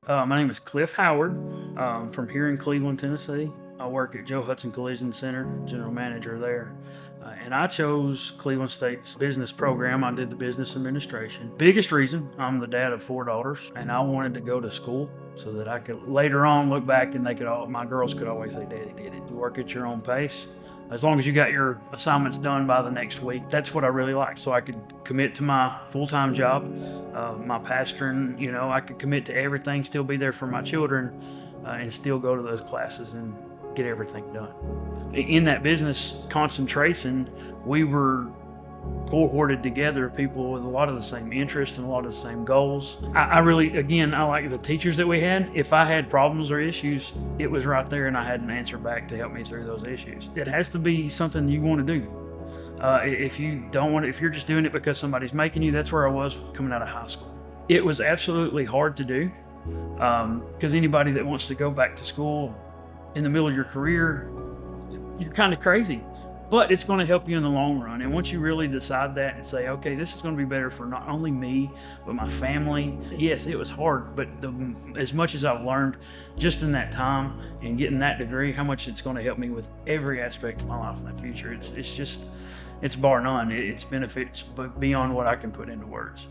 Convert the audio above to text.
My name is Cliff Howard, from here in Cleveland, Tennessee. I work at Joe Hudson Collision Center, general manager there. And I chose Cleveland State's business program. I did the business administration. Biggest reason, I'm the dad of 4 daughters, and I wanted to go to school so that I could later on look back and my girls could always say, Daddy did it. You work at your own pace. As long as you got your assignments done by the next week, that's what I really like. So I could commit to my full-time job, my pastoring, I could commit to everything, still be there for my children, and still go to those classes and get everything done. In that business concentration, we were cohorted together of people with a lot of the same interests and a lot of the same goals. I really, again, I like the teachers that we had. If I had problems or issues, it was right there and I had an answer back to help me through those issues. It has to be something you want to do. If you don't want it, if you're just doing it because somebody's making you, that's where I was coming out of high school. It was absolutely hard to do because anybody that wants to go back to school in the middle of your career, you're kind of crazy. But it's going to help you in the long run. And once you really decide that and say, okay, this is going to be better for not only me, but my family. Yes, it was hard, but as much as I've learned just in that time and getting that degree, how much it's going to help me with every aspect of my life in the future. It's bar none. It's benefits beyond what I can put into words.